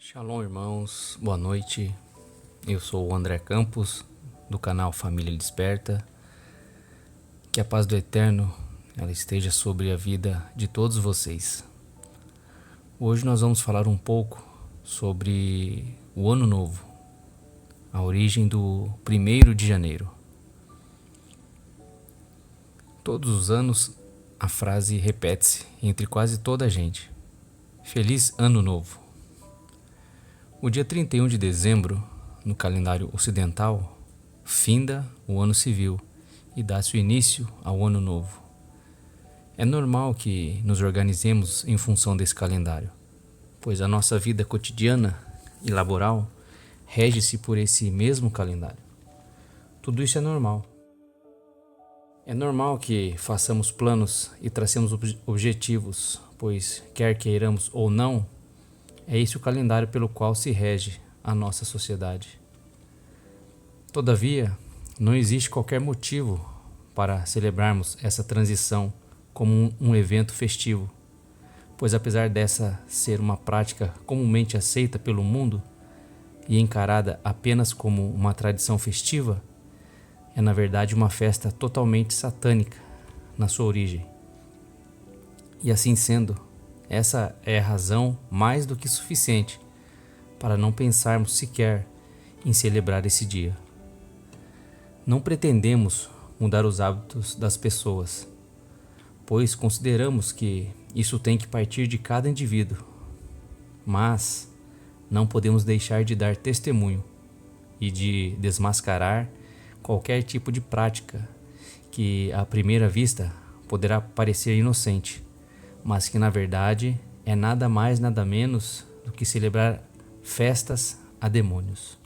Shalom, irmãos, boa noite. Eu sou o André Campos, do canal Família Desperta. Que a paz do Eterno ela esteja sobre a vida de todos vocês. Hoje nós vamos falar um pouco sobre o Ano Novo, a origem do 1º de janeiro. Todos os anos a frase repete-se entre quase toda a gente: Feliz Ano Novo. O dia 31 de dezembro, no calendário ocidental, finda o ano civil e dá-se o início ao ano novo. É normal que nos organizemos em função desse calendário, pois a nossa vida cotidiana e laboral rege-se por esse mesmo calendário. Tudo isso é normal. É normal que façamos planos e tracemos objetivos, pois quer queiramos ou não, é esse o calendário pelo qual se rege a nossa sociedade. Todavia, não existe qualquer motivo para celebrarmos essa transição como um evento festivo, pois apesar dessa ser uma prática comumente aceita pelo mundo e encarada apenas como uma tradição festiva, é na verdade uma festa totalmente satânica na sua origem. E assim sendo, essa é a razão mais do que suficiente para não pensarmos sequer em celebrar esse dia. Não pretendemos mudar os hábitos das pessoas, pois consideramos que isso tem que partir de cada indivíduo, mas não podemos deixar de dar testemunho e de desmascarar qualquer tipo de prática que à primeira vista poderá parecer inocente, mas que na verdade é nada mais nada menos do que celebrar festas a demônios.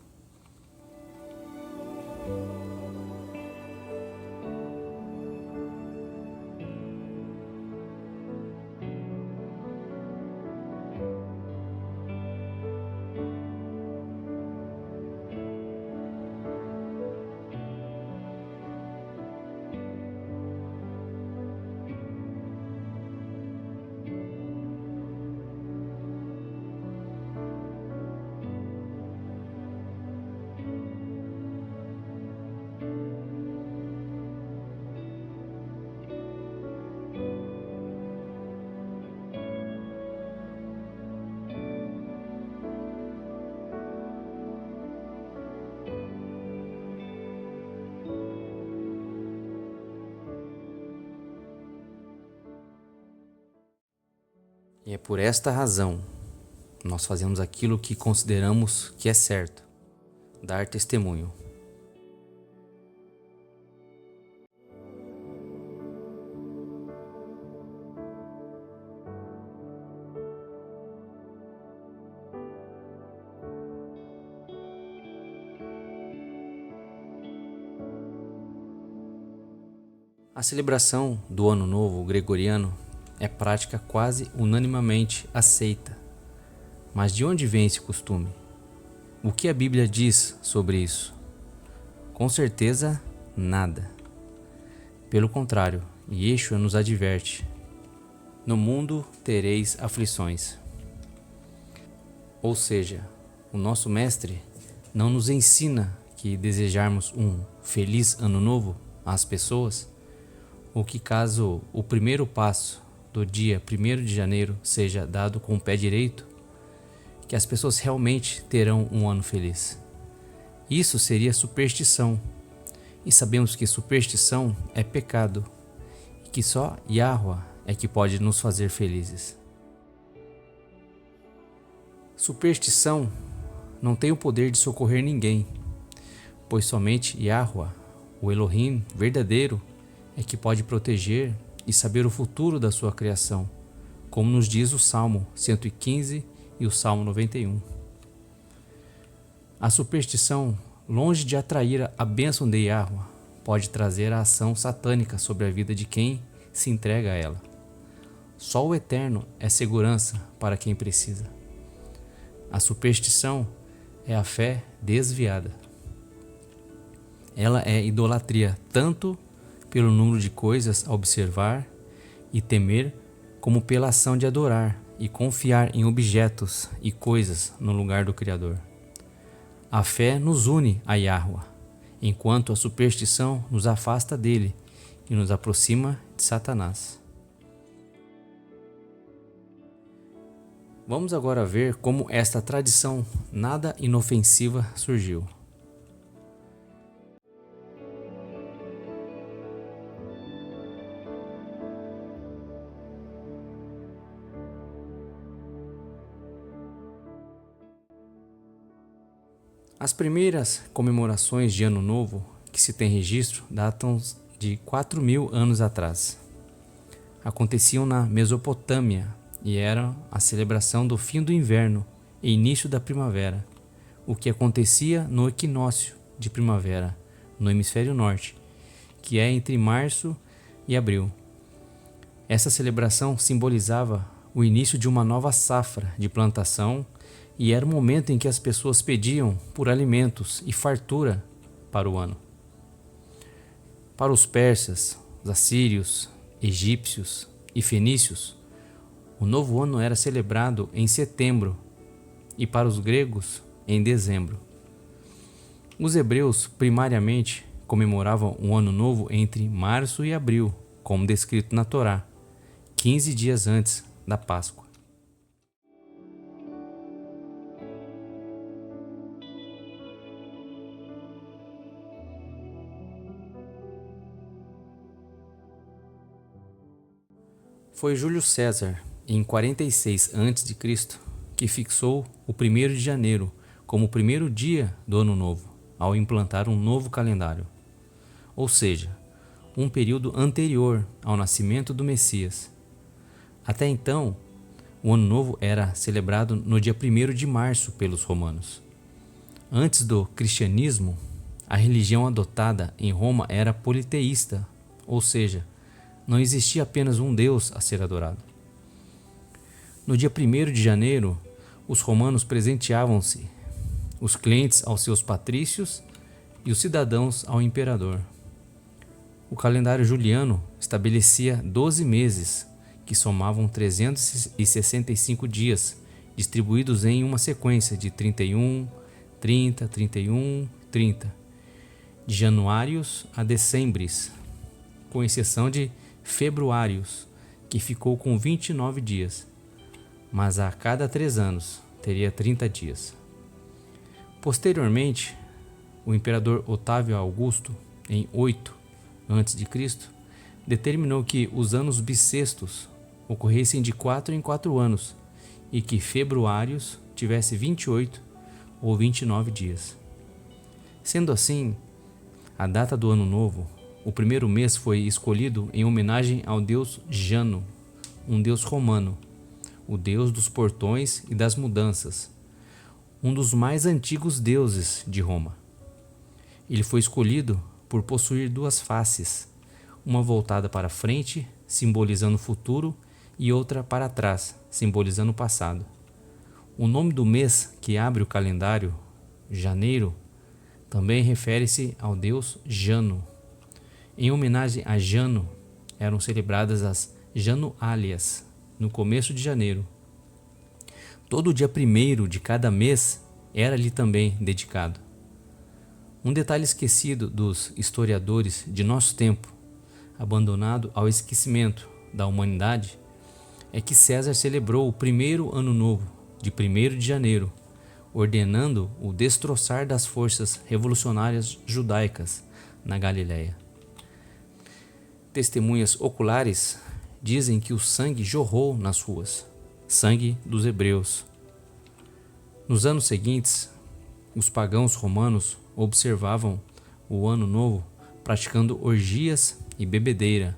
E é por esta razão nós fazemos aquilo que consideramos que é certo: dar testemunho. A celebração do Ano Novo Gregoriano é prática quase unanimemente aceita. Mas de onde vem esse costume? O que a Bíblia diz sobre isso? Com certeza, nada. Pelo contrário, Yeshua nos adverte: no mundo tereis aflições. Ou seja, o nosso Mestre não nos ensina que desejarmos um feliz ano novo às pessoas, ou que caso o primeiro passo do dia 1º de janeiro seja dado com o pé direito, que as pessoas realmente terão um ano feliz. Isso seria superstição, e sabemos que superstição é pecado, e que só Yahweh é que pode nos fazer felizes. Superstição não tem o poder de socorrer ninguém, pois somente Yahweh, o Elohim verdadeiro, é que pode proteger e saber o futuro da sua criação, como nos diz o Salmo 115 e o Salmo 91. A superstição, longe de atrair a bênção de Yahweh, pode trazer a ação satânica sobre a vida de quem se entrega a ela. Só o Eterno é segurança para quem precisa. A superstição é a fé desviada. Ela é idolatria tanto pelo número de coisas a observar e temer, como pela ação de adorar e confiar em objetos e coisas no lugar do Criador. A fé nos une a Yahuwah, enquanto a superstição nos afasta dele e nos aproxima de Satanás. Vamos agora ver como esta tradição nada inofensiva surgiu. As primeiras comemorações de Ano Novo que se tem registro datam de 4.000 anos atrás. Aconteciam na Mesopotâmia e eram a celebração do fim do inverno e início da primavera, o que acontecia no equinócio de primavera no hemisfério norte, que é entre março e abril. Essa celebração simbolizava o início de uma nova safra de plantação e era o momento em que as pessoas pediam por alimentos e fartura para o ano. Para os persas, os assírios, egípcios e fenícios, o novo ano era celebrado em setembro e para os gregos em dezembro. Os hebreus primariamente comemoravam o ano novo entre março e abril, como descrito na Torá, 15 dias antes da Páscoa. Foi Júlio César, em 46 a.C., que fixou o 1º de janeiro como o primeiro dia do Ano Novo, ao implantar um novo calendário, ou seja, um período anterior ao nascimento do Messias. Até então, o Ano Novo era celebrado no dia 1º de março pelos romanos. Antes do cristianismo, a religião adotada em Roma era politeísta, ou seja, não existia apenas um Deus a ser adorado. No dia 1º de janeiro, os romanos presenteavam-se, os clientes aos seus patrícios e os cidadãos ao imperador. O calendário juliano estabelecia 12 meses, que somavam 365 dias, distribuídos em uma sequência de 31, 30, 31, 30, de januários a decembris, com exceção de februários, que ficou com 29 dias, mas a cada 3 anos teria 30 dias. Posteriormente, o imperador Otávio Augusto, em 8 a.C., determinou que os anos bissextos ocorressem de 4 em 4 anos e que februários tivesse 28 ou 29 dias. Sendo assim, a data do Ano Novo, o primeiro mês foi escolhido em homenagem ao deus Jano, um deus romano, o deus dos portões e das mudanças, um dos mais antigos deuses de Roma. Ele foi escolhido por possuir 2 faces, uma voltada para frente, simbolizando o futuro, e outra para trás, simbolizando o passado. O nome do mês que abre o calendário, janeiro, também refere-se ao deus Jano. Em homenagem a Jano, eram celebradas as Januálias, no começo de janeiro. Todo dia 1º de cada mês era-lhe também dedicado. Um detalhe esquecido dos historiadores de nosso tempo, abandonado ao esquecimento da humanidade, é que César celebrou o primeiro ano novo, de 1º de janeiro, ordenando o destroçar das forças revolucionárias judaicas na Galiléia. Testemunhas oculares dizem que o sangue jorrou nas ruas, sangue dos hebreus. Nos anos seguintes, os pagãos romanos observavam o Ano Novo praticando orgias e bebedeira,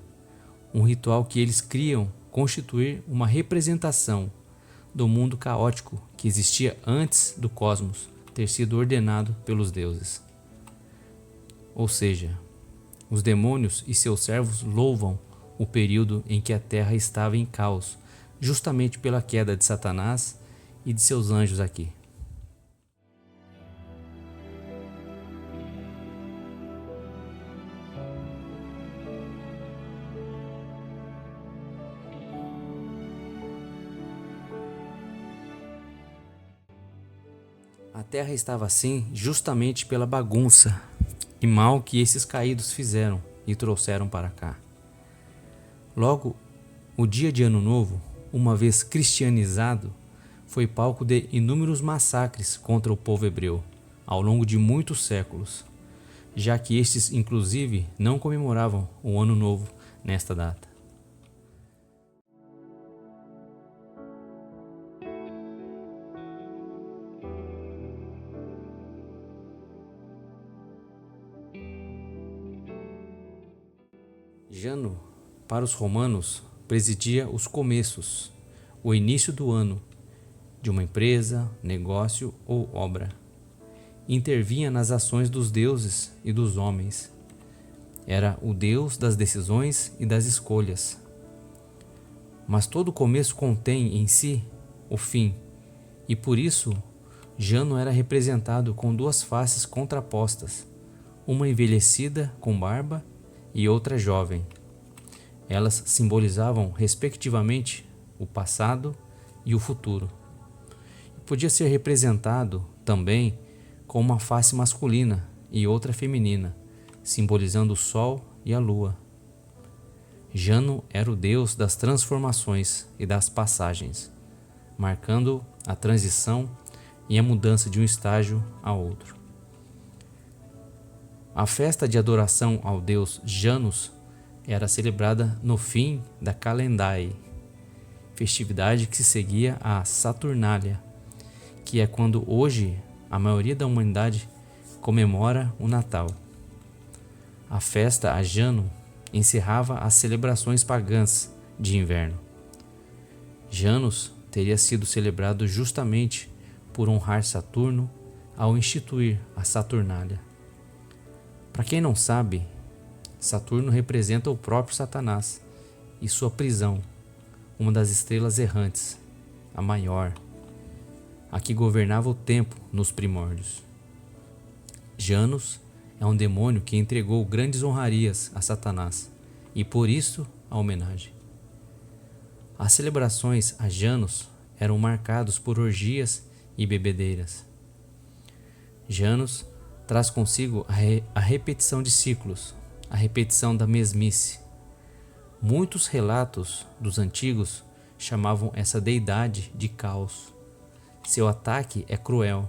um ritual que eles criam constituir uma representação do mundo caótico que existia antes do cosmos ter sido ordenado pelos deuses. Ou seja, os demônios e seus servos louvam o período em que a terra estava em caos, justamente pela queda de Satanás e de seus anjos aqui. A terra estava assim justamente pela bagunça e mal que esses caídos fizeram e trouxeram para cá. Logo, o dia de Ano Novo, uma vez cristianizado, foi palco de inúmeros massacres contra o povo hebreu, ao longo de muitos séculos, já que estes inclusive não comemoravam o Ano Novo nesta data. Jano, para os romanos, presidia os começos, o início do ano, de uma empresa, negócio ou obra. Intervinha nas ações dos deuses e dos homens. Era o deus das decisões e das escolhas. Mas todo começo contém em si o fim, e por isso Jano era representado com duas faces contrapostas, uma envelhecida com barba e outra jovem. Elas simbolizavam, respectivamente, o passado e o futuro. Podia ser representado também com uma face masculina e outra feminina, simbolizando o sol e a lua. Jano era o deus das transformações e das passagens, marcando a transição e a mudança de um estágio a outro. A festa de adoração ao deus Janus era celebrada no fim da Calendae, festividade que se seguia à Saturnália, que é quando hoje a maioria da humanidade comemora o Natal. A festa a Jano encerrava as celebrações pagãs de inverno. Janus teria sido celebrado justamente por honrar Saturno ao instituir a Saturnália. Para quem não sabe, Saturno representa o próprio Satanás e sua prisão, uma das estrelas errantes, a maior, a que governava o tempo nos primórdios. Janus é um demônio que entregou grandes honrarias a Satanás e por isso a homenagem. As celebrações a Janus eram marcadas por orgias e bebedeiras. Janus traz consigo a repetição de ciclos, a repetição da mesmice. Muitos relatos dos antigos chamavam essa deidade de caos. Seu ataque é cruel.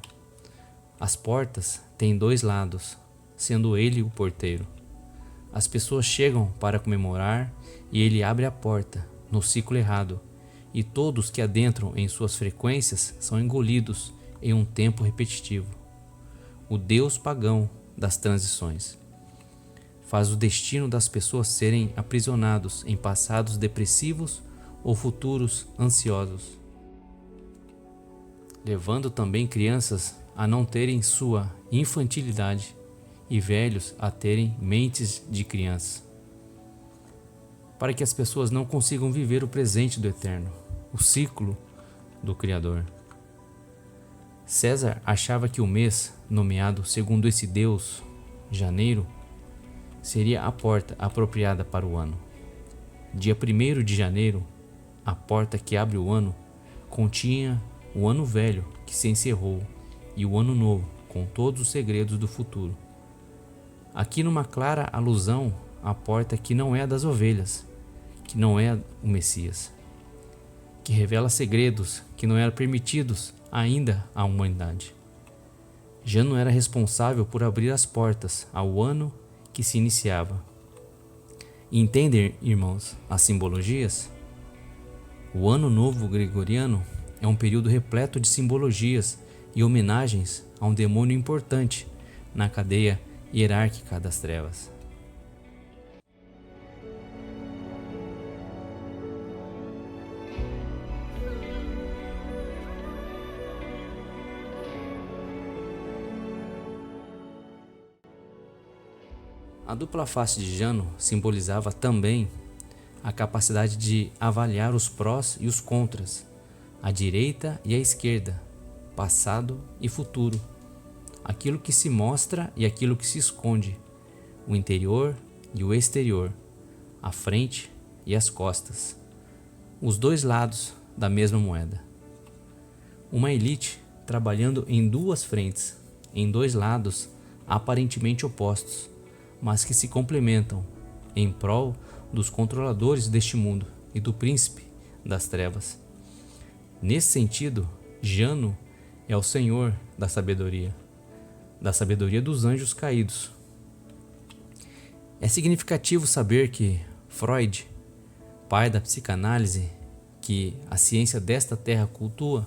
As portas têm dois lados, sendo ele o porteiro. As pessoas chegam para comemorar e ele abre a porta, no ciclo errado, e todos que adentram em suas frequências são engolidos em um tempo repetitivo. O deus pagão das transições faz o destino das pessoas serem aprisionados em passados depressivos ou futuros ansiosos, levando também crianças a não terem sua infantilidade e velhos a terem mentes de criança, para que as pessoas não consigam viver o presente do Eterno, o ciclo do Criador. César achava que o mês, nomeado segundo esse deus, janeiro, seria a porta apropriada para o ano. Dia 1º de janeiro, a porta que abre o ano, continha o ano velho que se encerrou e o ano novo, com todos os segredos do futuro. Aqui numa clara alusão à porta que não é a das ovelhas, que não é o Messias, que revela segredos que não eram permitidos ainda à humanidade. Jano era responsável por abrir as portas ao ano que se iniciava. Entendem, irmãos, as simbologias? O Ano Novo Gregoriano é um período repleto de simbologias e homenagens a um demônio importante na cadeia hierárquica das trevas. A dupla face de Jano simbolizava também a capacidade de avaliar os prós e os contras, a direita e a esquerda, passado e futuro, aquilo que se mostra e aquilo que se esconde, o interior e o exterior, a frente e as costas, os dois lados da mesma moeda. Uma elite trabalhando em duas frentes, em dois lados aparentemente opostos, mas que se complementam em prol dos controladores deste mundo e do príncipe das trevas. Nesse sentido, Jano é o senhor da sabedoria dos anjos caídos. É significativo saber que Freud, pai da psicanálise que a ciência desta terra cultua,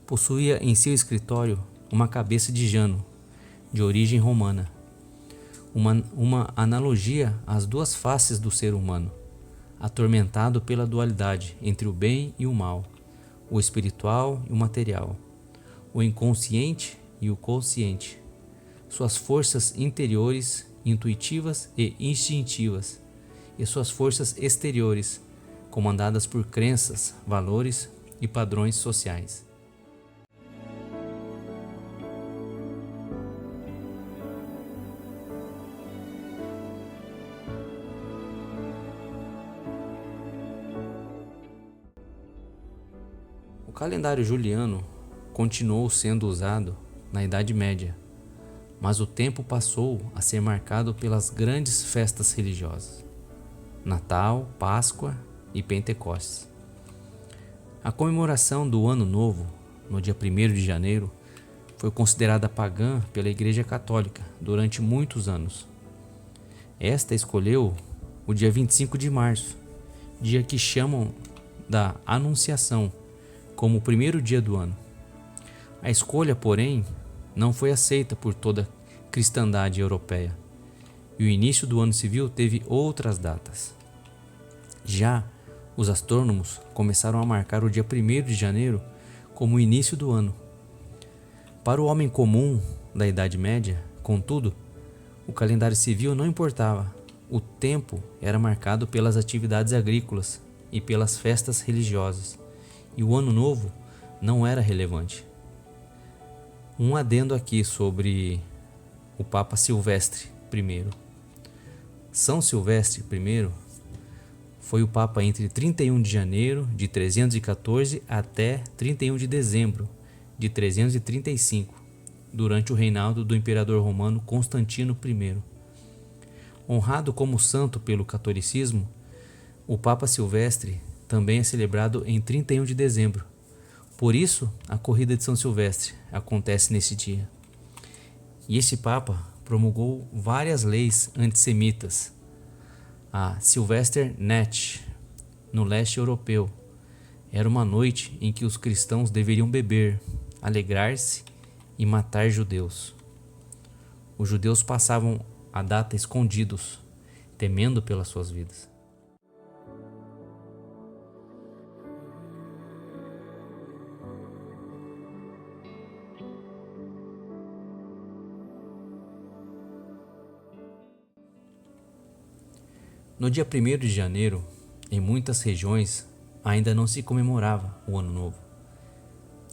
possuía em seu escritório uma cabeça de Jano, de origem romana, uma analogia às duas faces do ser humano, atormentado pela dualidade entre o bem e o mal, o espiritual e o material, o inconsciente e o consciente, suas forças interiores, intuitivas e instintivas, e suas forças exteriores, comandadas por crenças, valores e padrões sociais. O calendário juliano continuou sendo usado na Idade Média, mas o tempo passou a ser marcado pelas grandes festas religiosas: Natal, Páscoa e Pentecostes. A comemoração do Ano Novo, no dia 1º de janeiro, foi considerada pagã pela Igreja Católica durante muitos anos. Esta escolheu o dia 25 de março, dia que chamam da Anunciação, como o primeiro dia do ano. A escolha, porém, não foi aceita por toda a cristandade europeia, e o início do ano civil teve outras datas. Já os astrônomos começaram a marcar o dia 1º de janeiro como o início do ano. Para o homem comum da Idade Média, contudo, o calendário civil não importava. O tempo era marcado pelas atividades agrícolas e pelas festas religiosas, e o Ano Novo não era relevante. Um adendo aqui sobre o Papa Silvestre I. São Silvestre I foi o Papa entre 31 de janeiro de 314 até 31 de dezembro de 335, durante o reinado do imperador romano Constantino I. Honrado como santo pelo catolicismo, o Papa Silvestre também é celebrado em 31 de dezembro. Por isso, a corrida de São Silvestre acontece nesse dia. E este Papa promulgou várias leis antissemitas. A Silvesternacht, no leste europeu, era uma noite em que os cristãos deveriam beber, alegrar-se e matar judeus. Os judeus passavam a data escondidos, temendo pelas suas vidas. No dia 1º de janeiro, em muitas regiões, ainda não se comemorava o Ano Novo.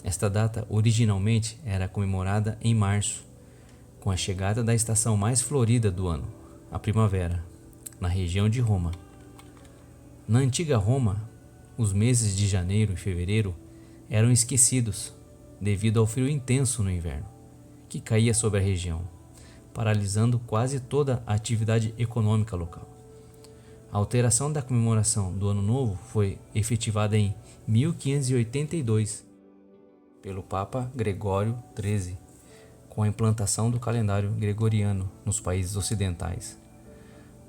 Esta data originalmente era comemorada em março, com a chegada da estação mais florida do ano, a primavera, na região de Roma. Na antiga Roma, os meses de janeiro e fevereiro eram esquecidos devido ao frio intenso no inverno, que caía sobre a região, paralisando quase toda a atividade econômica local. A alteração da comemoração do Ano Novo foi efetivada em 1582 pelo Papa Gregório XIII, com a implantação do calendário gregoriano nos países ocidentais.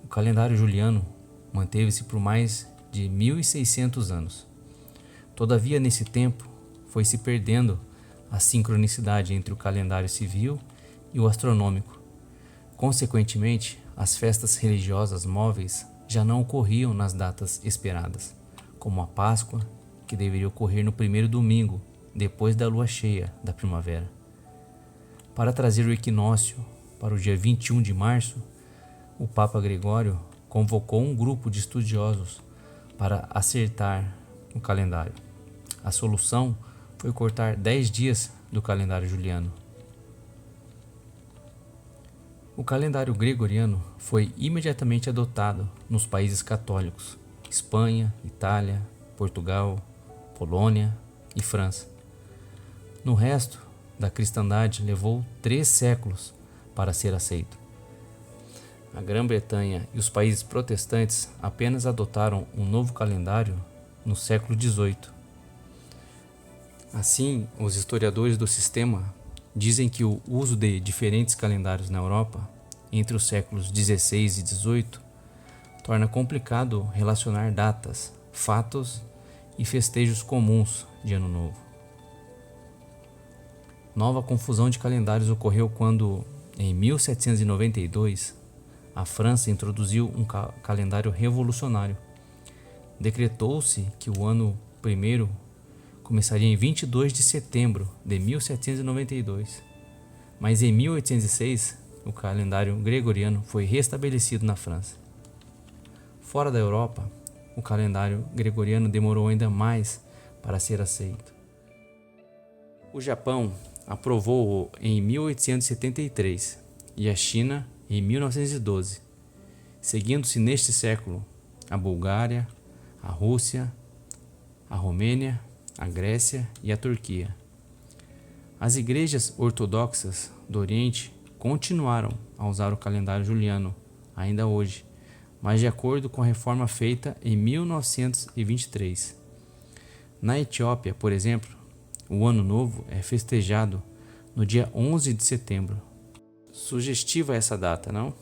O calendário juliano manteve-se por mais de 1600 anos. Todavia, nesse tempo, foi se perdendo a sincronicidade entre o calendário civil e o astronômico. Consequentemente, as festas religiosas móveis já não ocorriam nas datas esperadas, como a Páscoa, que deveria ocorrer no primeiro domingo, depois da lua cheia da primavera. Para trazer o equinócio para o dia 21 de março, o Papa Gregório convocou um grupo de estudiosos para acertar o calendário. A solução foi cortar 10 dias do calendário juliano. O calendário gregoriano foi imediatamente adotado nos países católicos: Espanha, Itália, Portugal, Polônia e França. No resto da cristandade levou 3 séculos para ser aceito. A Grã-Bretanha e os países protestantes apenas adotaram um novo calendário no século XVIII. Assim, os historiadores do sistema dizem que o uso de diferentes calendários na Europa entre os séculos XVI e XVIII torna complicado relacionar datas, fatos e festejos comuns de Ano Novo. Nova confusão de calendários ocorreu quando, em 1792, a França introduziu um calendário revolucionário. Decretou-se que o ano primeiro começaria em 22 de setembro de 1792, mas em 1806 o calendário gregoriano foi restabelecido na França. Fora da Europa, o calendário gregoriano demorou ainda mais para ser aceito. O Japão aprovou-o em 1873 e a China em 1912, seguindo-se neste século a Bulgária, a Rússia, a Romênia, a Grécia e a Turquia. As igrejas ortodoxas do Oriente continuaram a usar o calendário juliano ainda hoje, mas de acordo com a reforma feita em 1923. Na Etiópia, por exemplo, o Ano Novo é festejado no dia 11 de setembro. Sugestiva essa data, não?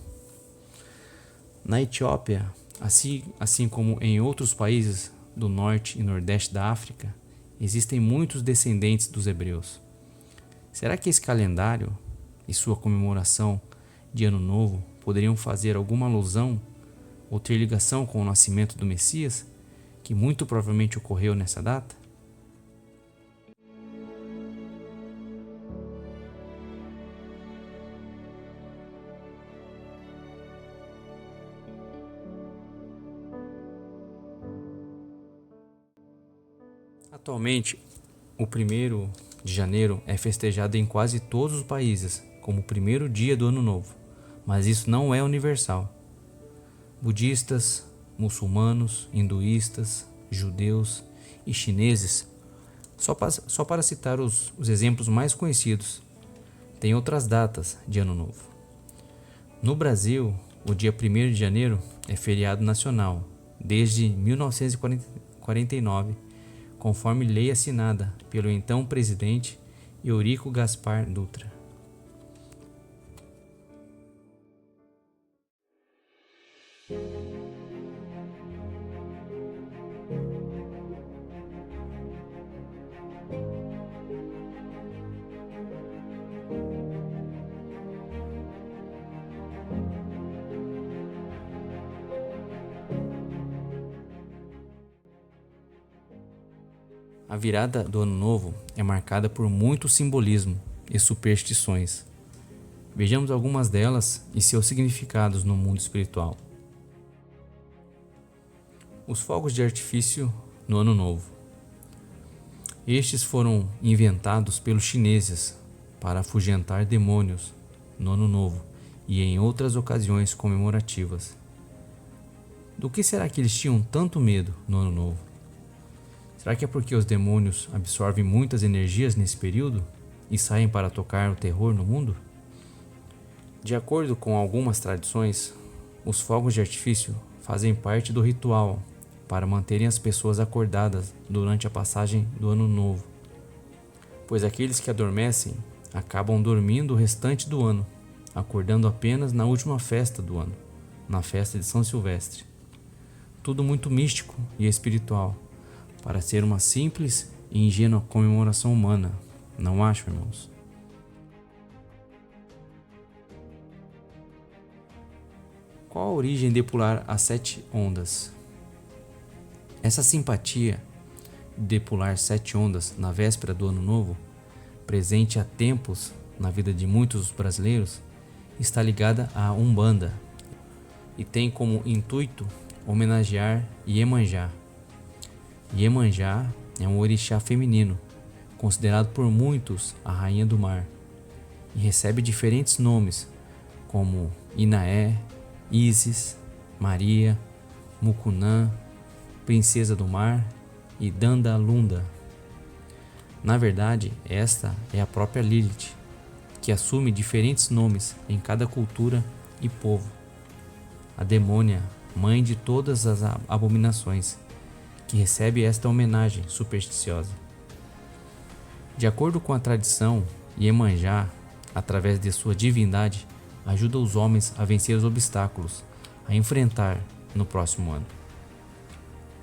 Na Etiópia, assim como em outros países do norte e nordeste da África, existem muitos descendentes dos hebreus. Será que esse calendário e sua comemoração de Ano Novo poderiam fazer alguma alusão ou ter ligação com o nascimento do Messias, que muito provavelmente ocorreu nessa data? Atualmente, o 1º de janeiro é festejado em quase todos os países como o primeiro dia do Ano Novo, mas isso não é universal. Budistas, muçulmanos, hinduístas, judeus e chineses, só para citar os exemplos mais conhecidos, têm outras datas de Ano Novo. No Brasil, o dia 1º de janeiro é feriado nacional desde 1949, conforme lei assinada pelo então presidente Eurico Gaspar Dutra. A virada do Ano Novo é marcada por muito simbolismo e superstições. Vejamos algumas delas e seus significados no mundo espiritual. Os fogos de artifício no Ano Novo. Estes foram inventados pelos chineses para afugentar demônios no Ano Novo e em outras ocasiões comemorativas. Do que será que eles tinham tanto medo no Ano Novo? Será que é porque os demônios absorvem muitas energias nesse período e saem para tocar o terror no mundo? De acordo com algumas tradições, os fogos de artifício fazem parte do ritual para manterem as pessoas acordadas durante a passagem do Ano Novo, pois aqueles que adormecem acabam dormindo o restante do ano, acordando apenas na última festa do ano, na festa de São Silvestre. Tudo muito místico e espiritual, para ser uma simples e ingênua comemoração humana, não acho, irmãos? Qual a origem de pular as 7 ondas? Essa simpatia de pular 7 ondas na véspera do Ano Novo, presente há tempos na vida de muitos brasileiros, está ligada à Umbanda e tem como intuito homenagear Iemanjá. Iemanjá é um orixá feminino, considerado por muitos a rainha do mar, e recebe diferentes nomes, como Inaé, Ísis, Maria, Mucunã, Princesa do Mar e Dandalunda. Na verdade, esta é a própria Lilith, que assume diferentes nomes em cada cultura e povo. A demônia, mãe de todas as abominações, que recebe esta homenagem supersticiosa. De acordo com a tradição, Iemanjá, através de sua divindade, ajuda os homens a vencer os obstáculos a enfrentar no próximo ano.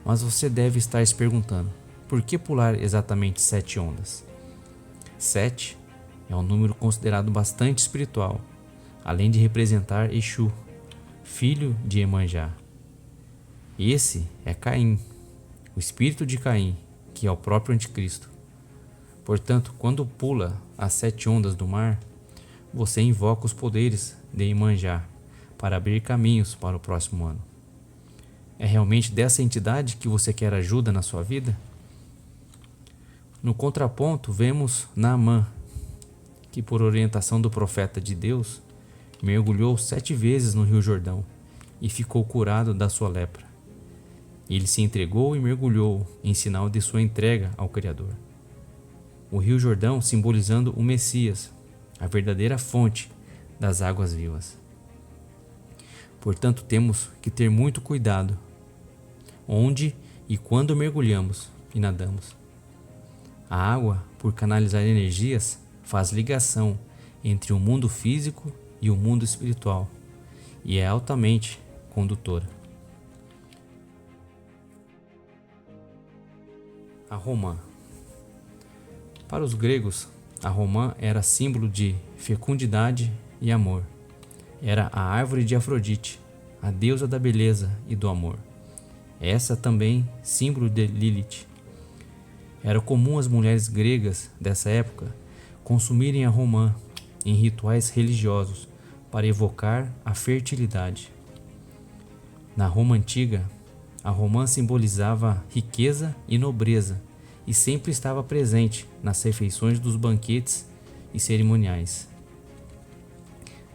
Mas você deve estar se perguntando, por que pular exatamente 7 ondas? 7 é um número considerado bastante espiritual, além de representar Exu, filho de Iemanjá. Esse é Caim, o espírito de Caim, que é o próprio anticristo. Portanto, quando pula as 7 ondas do mar, você invoca os poderes de Iemanjá para abrir caminhos para o próximo ano. É realmente dessa entidade que você quer ajuda na sua vida? No contraponto, vemos Naamã, que por orientação do profeta de Deus, mergulhou 7 vezes no Rio Jordão e ficou curado da sua lepra. Ele se entregou e mergulhou em sinal de sua entrega ao Criador. O Rio Jordão simbolizando o Messias, a verdadeira fonte das águas vivas. Portanto, temos que ter muito cuidado onde e quando mergulhamos e nadamos. A água, por canalizar energias, faz ligação entre o mundo físico e o mundo espiritual e é altamente condutora. A romã. Para os gregos, a romã era símbolo de fecundidade e amor. Era a árvore de Afrodite, a deusa da beleza e do amor. Essa também símbolo de Lilith. Era comum as mulheres gregas dessa época consumirem a romã em rituais religiosos para evocar a fertilidade. Na Roma antiga, a romã simbolizava riqueza e nobreza e sempre estava presente nas refeições dos banquetes e cerimoniais.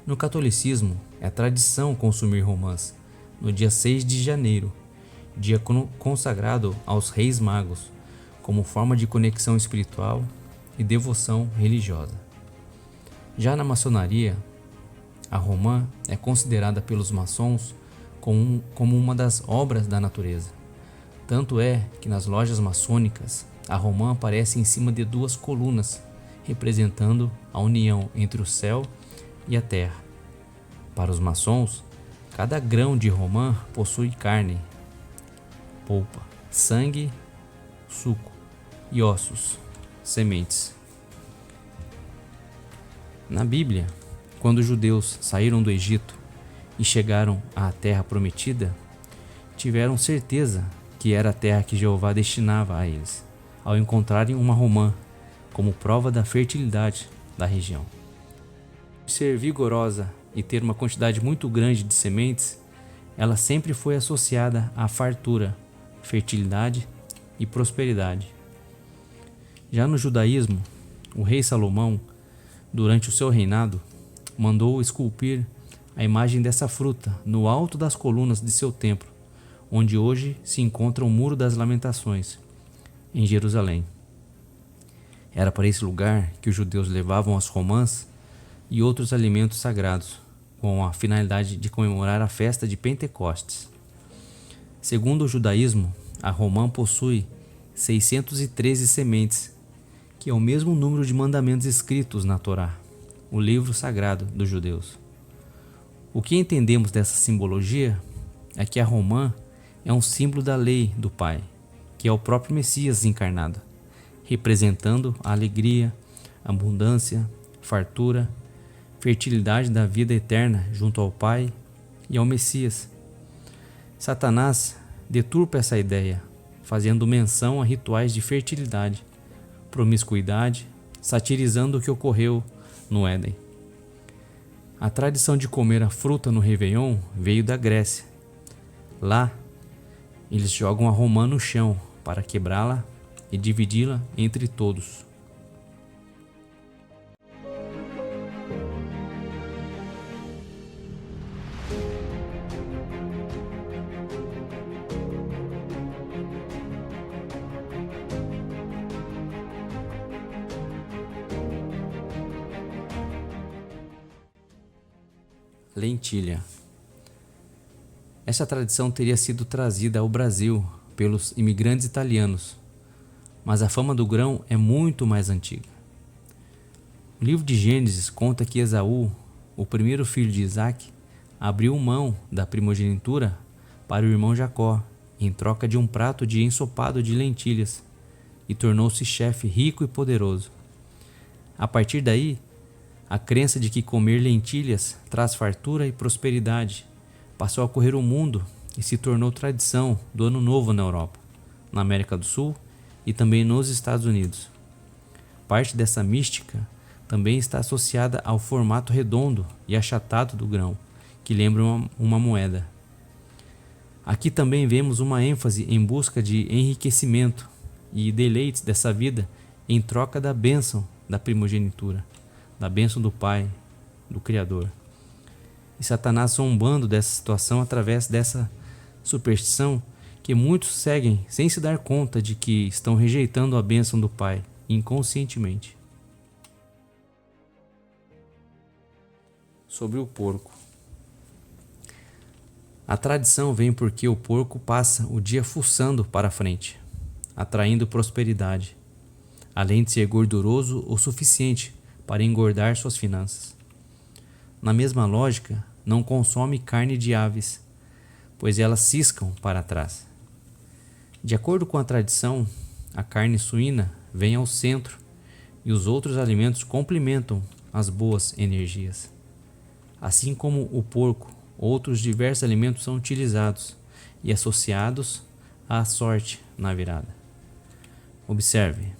No catolicismo, é tradição consumir romãs no dia 6 de janeiro, dia consagrado aos Reis Magos, como forma de conexão espiritual e devoção religiosa. Já na maçonaria, a romã é considerada pelos maçons como uma das obras da natureza. Tanto é que nas lojas maçônicas, a romã aparece em cima de 2 colunas, representando a união entre o céu e a terra. Para os maçons, cada grão de romã possui carne, polpa, sangue, suco e ossos, sementes. Na Bíblia, quando os judeus saíram do Egito e chegaram à terra prometida, tiveram certeza que era a terra que Jeová destinava a eles, ao encontrarem uma romã como prova da fertilidade da região. Ser vigorosa e ter uma quantidade muito grande de sementes, ela sempre foi associada à fartura, fertilidade e prosperidade. Já no judaísmo, o rei Salomão, durante o seu reinado, mandou esculpir a imagem dessa fruta no alto das colunas de seu templo, onde hoje se encontra o Muro das Lamentações, em Jerusalém. Era para esse lugar que os judeus levavam as romãs e outros alimentos sagrados, com a finalidade de comemorar a festa de Pentecostes. Segundo o judaísmo, a romã possui 613 sementes, que é o mesmo número de mandamentos escritos na Torá, o livro sagrado dos judeus. O que entendemos dessa simbologia é que a romã é um símbolo da lei do Pai, que é o próprio Messias encarnado, representando a alegria, abundância, fartura, fertilidade da vida eterna junto ao Pai e ao Messias. Satanás deturpa essa ideia, fazendo menção a rituais de fertilidade, promiscuidade, satirizando o que ocorreu no Éden. A tradição de comer a fruta no Réveillon veio da Grécia. Lá, eles jogam a romã no chão para quebrá-la e dividi-la entre todos. lentilha. Essa tradição teria sido trazida ao Brasil pelos imigrantes italianos, mas a fama do grão é muito mais antiga. O livro de Gênesis conta que Esaú, o primeiro filho de Isaac, abriu mão da primogenitura para o irmão Jacó, em troca de um prato de ensopado de lentilhas, e tornou-se chefe rico e poderoso. A partir daí, a crença de que comer lentilhas traz fartura e prosperidade passou a correr o mundo e se tornou tradição do Ano Novo na Europa, na América do Sul e também nos Estados Unidos. Parte dessa mística também está associada ao formato redondo e achatado do grão, que lembra uma moeda. Aqui também vemos uma ênfase em busca de enriquecimento e deleites dessa vida em troca da bênção da primogenitura, da bênção do Pai, do Criador. E Satanás zombando dessa situação através dessa superstição que muitos seguem sem se dar conta de que estão rejeitando a bênção do Pai inconscientemente. Sobre o porco. A tradição vem porque o porco passa o dia fuçando para frente, atraindo prosperidade, além de ser gorduroso o suficiente para engordar suas finanças. Na mesma lógica, não consome carne de aves, pois elas ciscam para trás. De acordo com a tradição, a carne suína vem ao centro e os outros alimentos complementam as boas energias. Assim como o porco, outros diversos alimentos são utilizados e associados à sorte na virada. Observe,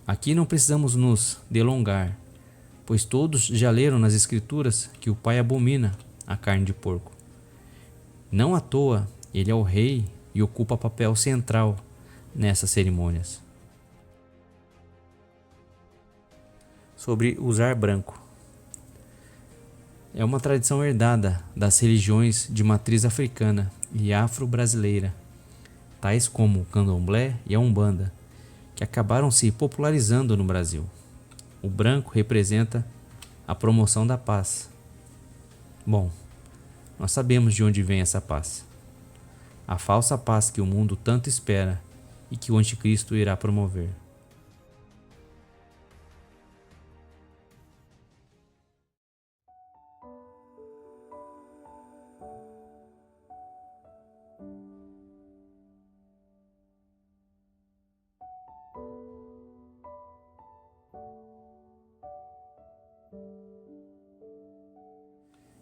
aqui não precisamos nos delongar, pois todos já leram nas Escrituras que o Pai abomina a carne de porco. Não à toa, ele é o rei e ocupa papel central nessas cerimônias. Sobre usar branco. É uma tradição herdada das religiões de matriz africana e afro-brasileira, tais como o candomblé e a umbanda, que acabaram se popularizando no Brasil. O branco representa a promoção da paz. Bom, nós sabemos de onde vem essa paz. A falsa paz que o mundo tanto espera e que o anticristo irá promover.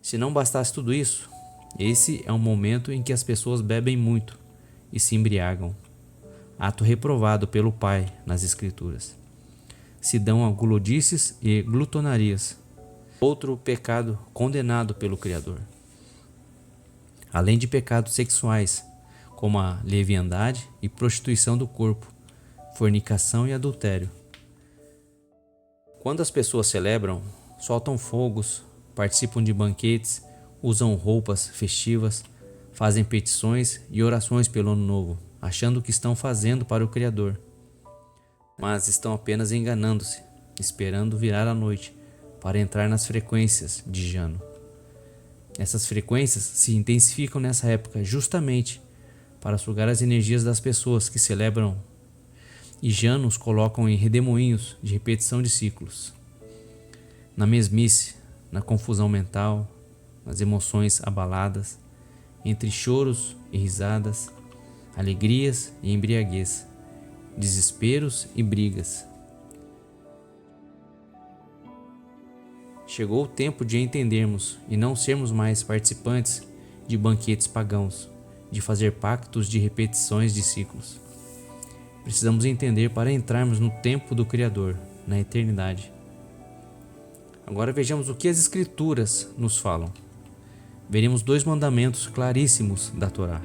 Se não bastasse tudo isso, esse é um momento em que as pessoas bebem muito e se embriagam, ato reprovado pelo Pai nas Escrituras. Se dão a gulodices e glutonarias, outro pecado condenado pelo Criador. Além de pecados sexuais, como a leviandade e prostituição do corpo, fornicação e adultério. Quando as pessoas celebram, soltam fogos, participam de banquetes, usam roupas festivas, fazem petições e orações pelo Ano Novo, achando que estão fazendo para o Criador. Mas estão apenas enganando-se, esperando virar a noite para entrar nas frequências de Jano. Essas frequências se intensificam nessa época justamente para sugar as energias das pessoas que celebram, e Jano os colocam em redemoinhos de repetição de ciclos. Na mesmice, na confusão mental, nas emoções abaladas, entre choros e risadas, alegrias e embriaguez, desesperos e brigas. Chegou o tempo de entendermos e não sermos mais participantes de banquetes pagãos, de fazer pactos de repetições de ciclos. Precisamos entender para entrarmos no tempo do Criador, na eternidade. Agora vejamos o que as Escrituras nos falam. Veremos 2 mandamentos claríssimos da Torá.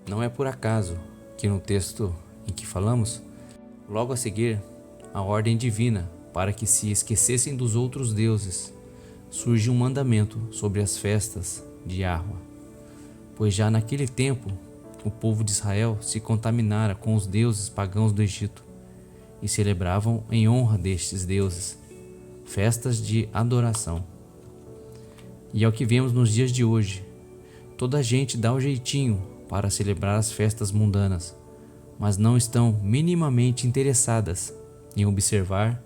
Não é por acaso que no texto em que falamos, logo a seguir, a ordem divina para que se esquecessem dos outros deuses, surge um mandamento sobre as festas de Yahweh, pois já naquele tempo o povo de Israel se contaminara com os deuses pagãos do Egito e celebravam em honra destes deuses festas de adoração. E é o que vemos nos dias de hoje. Toda a gente dá o jeitinho para celebrar as festas mundanas, mas não estão minimamente interessadas em observar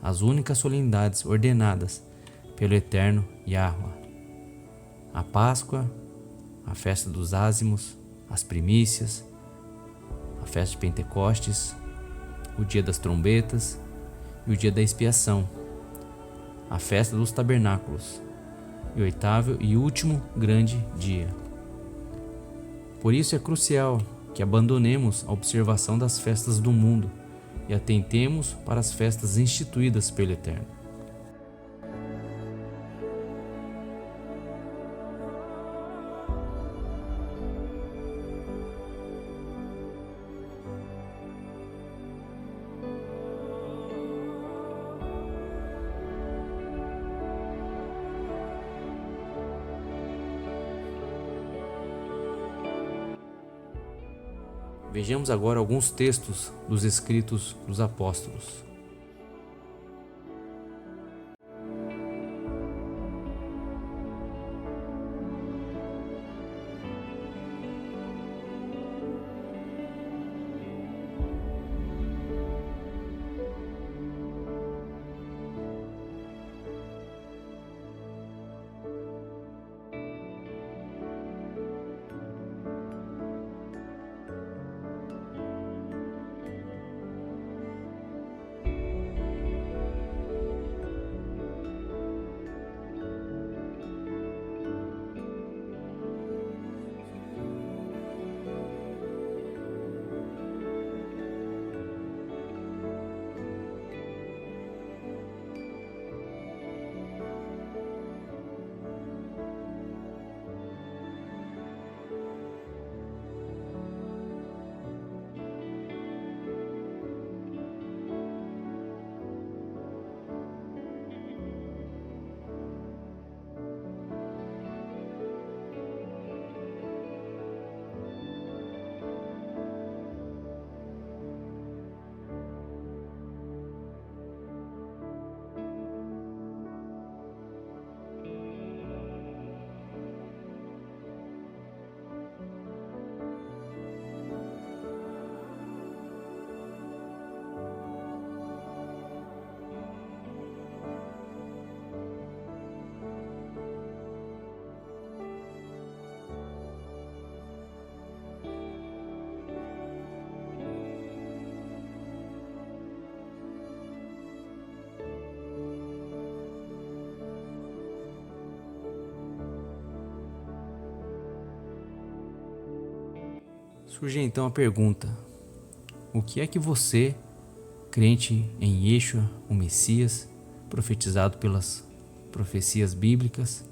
as únicas solenidades ordenadas pelo eterno Yahweh: a Páscoa, a festa dos ázimos, as primícias, a festa de Pentecostes, o dia das trombetas e o dia da expiação, a festa dos tabernáculos e o oitavo e último grande dia. Por isso é crucial que abandonemos a observação das festas do mundo e atentemos para as festas instituídas pelo Eterno. Vejamos agora alguns textos dos escritos dos apóstolos. Surge então a pergunta: o que é que você, crente em Yeshua, o Messias, profetizado pelas profecias bíblicas,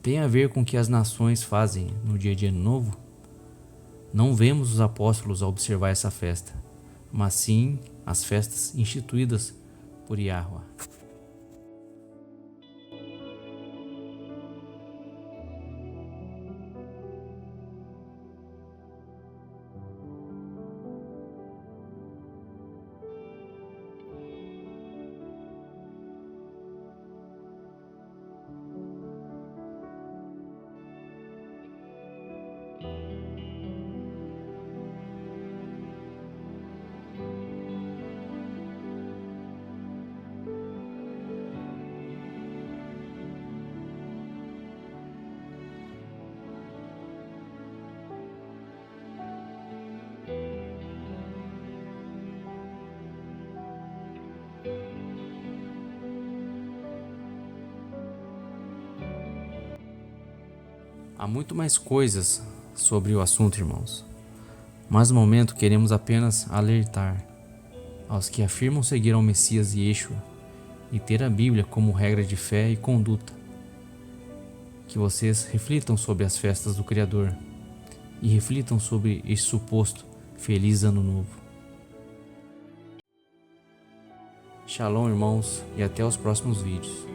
tem a ver com o que as nações fazem no dia de Ano Novo? Não vemos os apóstolos a observar essa festa, mas sim as festas instituídas por Yahweh. Há muito mais coisas sobre o assunto, irmãos, mas no momento queremos apenas alertar aos que afirmam seguir ao Messias Yeshua e ter a Bíblia como regra de fé e conduta, que vocês reflitam sobre as festas do Criador e reflitam sobre esse suposto Feliz Ano Novo. Shalom, irmãos, e até os próximos vídeos.